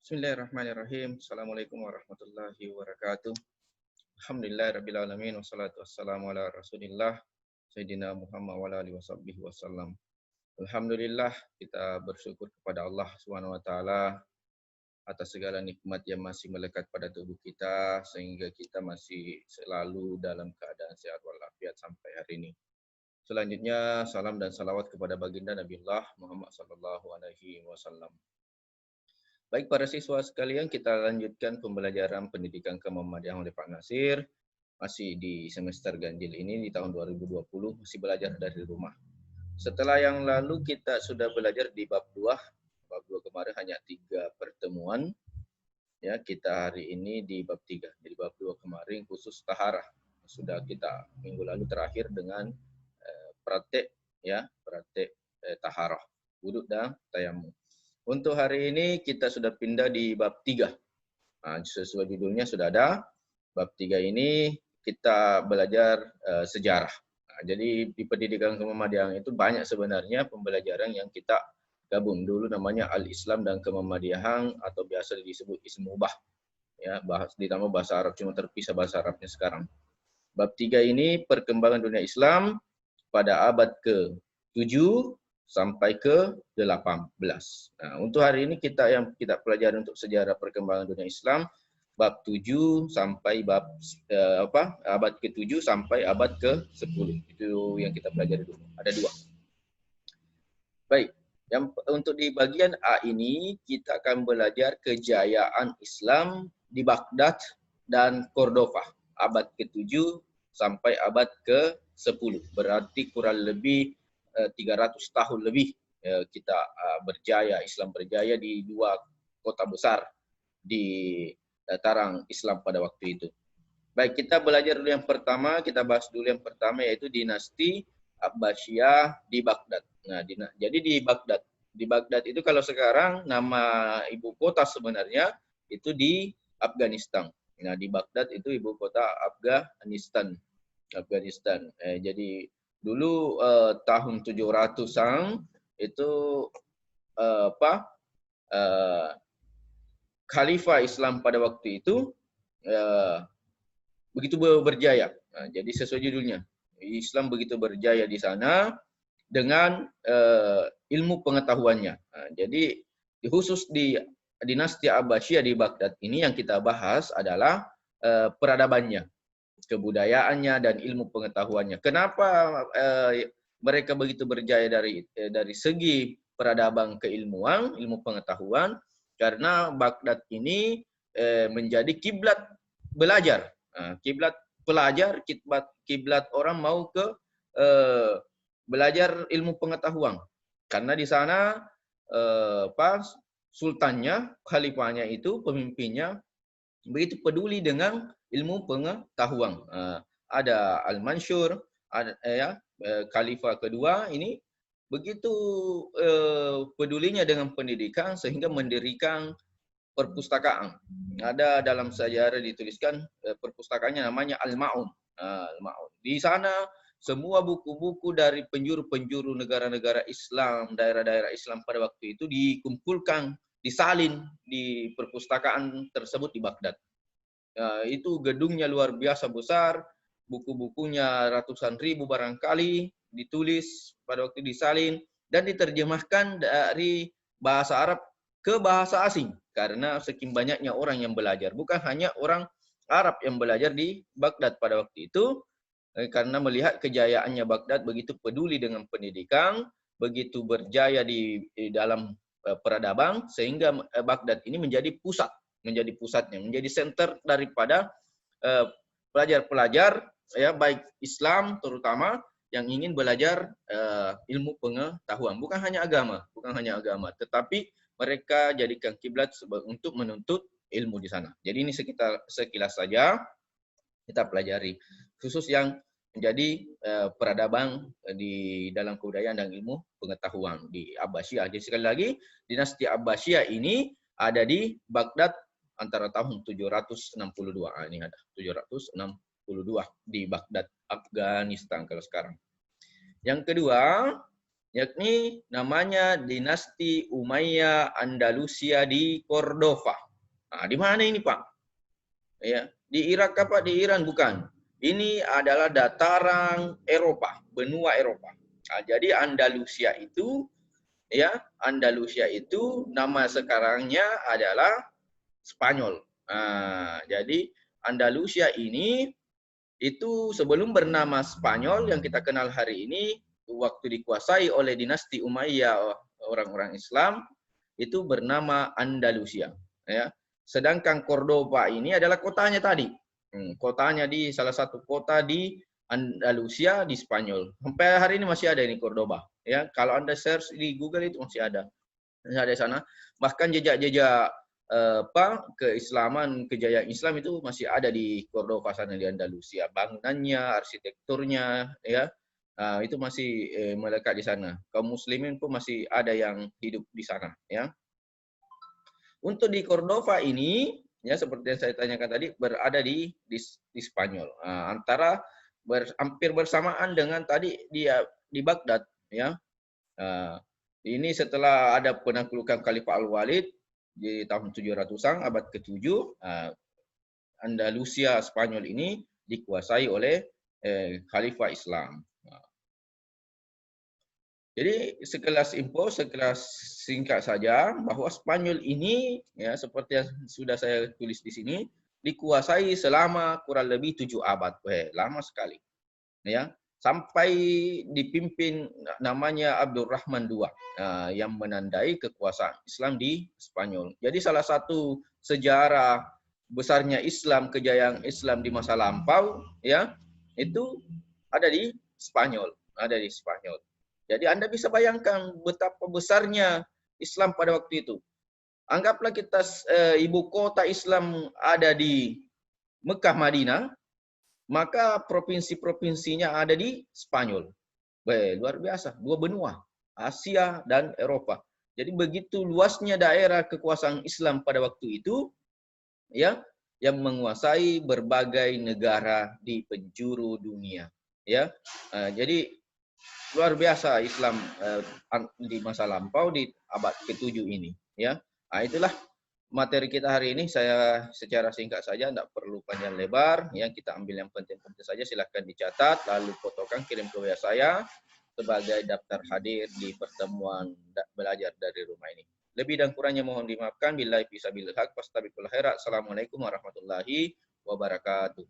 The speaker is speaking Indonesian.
Bismillahirrahmanirrahim. Assalamualaikum warahmatullahi wabarakatuh. Alhamdulillahirrabbilalamin. Wassalatu wassalamu ala rasulillah. Sayyidina Muhammad wa ala alihi wasallam. Alhamdulillah, kita bersyukur kepada Allah Subhanahu wa taala atas segala nikmat yang masih melekat pada tubuh kita sehingga kita masih selalu dalam keadaan sehat walafiat sampai hari ini. Selanjutnya salam dan salawat kepada baginda Nabiullah Muhammad sallallahu alaihi wasallam. Baik para siswa sekalian, kita lanjutkan pembelajaran pendidikan kemuhammadiyah oleh Pak Nasir. Masih di semester ganjil ini di tahun 2020, masih belajar dari rumah. Setelah yang lalu kita sudah belajar di bab 2. Bab 2 kemarin hanya 3 pertemuan. Ya, kita hari ini di bab 3. Jadi bab 2 kemarin khusus taharah. Sudah kita minggu lalu terakhir dengan praktek taharah, wudhu dan tayamum. Untuk hari ini kita sudah pindah di bab 3. Nah, sesuai judulnya sudah ada. Bab 3 ini kita belajar sejarah. Nah, jadi di pendidikan kemuhammadiyahan itu banyak sebenarnya pembelajaran yang kita gabung. Dulu namanya Al-Islam dan Kemuhammadiyahan atau biasa disebut Ismubah. Ya, ditambah bahasa Arab, cuma terpisah bahasa Arabnya sekarang. Bab 3 ini perkembangan dunia Islam pada abad ke-7 sampai ke-18. Nah, untuk hari ini kita pelajari untuk sejarah perkembangan dunia Islam bab 7 sampai abad ke-7 sampai abad ke-10. Itu yang kita pelajari dulu. Ada 2. Baik, untuk di bagian A ini kita akan belajar kejayaan Islam di Baghdad dan Cordova abad ke-7 sampai abad ke-10. Berarti kurang lebih 300 tahun lebih kita Islam berjaya di 2 kota besar di dataran Islam pada waktu itu. Baik, kita belajar dulu yang pertama, kita bahas dulu yang pertama yaitu dinasti Abbasiyah di Baghdad. Nah, jadi di Baghdad itu kalau sekarang nama ibu kota sebenarnya itu di Afghanistan. Nah, di Baghdad itu ibu kota Afghanistan. Jadi dulu tahun 700-an itu Khalifah Islam pada waktu itu begitu berjaya. Nah, jadi sesuai judulnya, Islam begitu berjaya di sana dengan ilmu pengetahuannya. Nah, jadi khusus di dinasti Abbasiyah di Baghdad ini yang kita bahas adalah peradabannya, kebudayaannya dan ilmu pengetahuannya. Kenapa mereka begitu berjaya dari segi peradaban keilmuan, ilmu pengetahuan? Karena Baghdad ini menjadi kiblat belajar, kiblat pelajar, kiblat orang mau ke belajar ilmu pengetahuan. Karena di sana sultannya, khalifahnya itu, pemimpinnya begitu peduli dengan ilmu pengetahuan. Ada Al-Mansur, khalifah kedua ini begitu pedulinya dengan pendidikan sehingga mendirikan perpustakaan. Ada dalam sejarah dituliskan perpustakaannya namanya Al-Ma'un. Di sana semua buku-buku dari penjuru-penjuru negara-negara Islam, daerah-daerah Islam pada waktu itu dikumpulkan, disalin di perpustakaan tersebut di Baghdad. Itu gedungnya luar biasa besar, buku-bukunya ratusan ribu barangkali, ditulis pada waktu disalin dan diterjemahkan dari bahasa Arab ke bahasa asing karena saking banyaknya orang yang belajar. Bukan hanya orang Arab yang belajar di Baghdad pada waktu itu, karena melihat kejayaannya Baghdad begitu peduli dengan pendidikan, begitu berjaya di dalam peradaban, sehingga Baghdad ini menjadi pusatnya, menjadi center daripada pelajar-pelajar ya, baik Islam terutama yang ingin belajar ilmu pengetahuan, bukan hanya agama, tetapi mereka jadikan kiblat untuk menuntut ilmu di sana. Jadi ini sekilas saja kita pelajari, khusus yang menjadi peradaban di dalam kebudayaan dan ilmu pengetahuan di Abbasiyah. Jadi sekali lagi, dinasti Abbasiyah ini ada di Baghdad antara tahun 762. Ini ada 762 di Baghdad, Afghanistan kalau sekarang. Yang kedua, yakni namanya dinasti Umayyah Andalusia di Cordova. Nah, di mana ini, Pak? Ya, di Irak apa di Iran? Bukan. Ini adalah dataran Eropa, benua Eropa. Nah, jadi Andalusia itu nama sekarangnya adalah Spanyol. Nah, jadi Andalusia ini itu sebelum bernama Spanyol yang kita kenal hari ini, waktu dikuasai oleh dinasti Umayyah orang-orang Islam, itu bernama Andalusia. Ya. Sedangkan Cordoba ini adalah kotanya tadi. Kotanya di salah satu kota di Andalusia di Spanyol. Sampai hari ini masih ada ini Cordoba. Ya, kalau Anda search di Google itu masih ada. Masih ada di sana. Bahkan jejak-jejak keislaman, kejayaan Islam itu masih ada di Cordova sana di Andalusia. Bangunannya, arsitekturnya, ya, itu masih melekat di sana. Kaum muslimin pun masih ada yang hidup di sana, ya. Untuk di Cordova ini, ya seperti yang saya tanyakan tadi, berada di Spanyol. Hampir bersamaan dengan tadi di Baghdad, ya. Ini setelah ada penaklukan Khalifah Al-Walid di tahun 700-an, abad ke-7, Andalusia Spanyol ini dikuasai oleh Khalifah Islam. Jadi sekelas info, sekelas singkat saja bahwa Spanyol ini, ya seperti yang sudah saya tulis di sini, dikuasai selama kurang lebih 7 abad. Lama sekali. Ya, sampai dipimpin namanya Abdurrahman II yang menandai kekuasaan Islam di Spanyol. Jadi salah satu sejarah besarnya Islam, kejayaan Islam di masa lampau, ya itu ada di Spanyol, Jadi Anda bisa bayangkan betapa besarnya Islam pada waktu itu. Anggaplah kita ibu kota Islam ada di Mekah, Madinah, maka provinsi-provinsinya ada di Spanyol. Luar biasa, 2 benua, Asia dan Eropa. Jadi begitu luasnya daerah kekuasaan Islam pada waktu itu, ya, yang menguasai berbagai negara di penjuru dunia, ya. Jadi luar biasa Islam di masa lampau di abad ke-7 ini, ya. Itulah materi kita hari ini. Saya secara singkat saja, tidak perlu panjang lebar. Yang kita ambil yang penting-penting saja, silahkan dicatat, lalu fotokan, kirim ke WA saya sebagai daftar hadir di pertemuan belajar dari rumah ini. Lebih dan kurangnya mohon dimaafkan. Billahi fisabilillah haq, fastabiqul khairat. Assalamualaikum warahmatullahi wabarakatuh.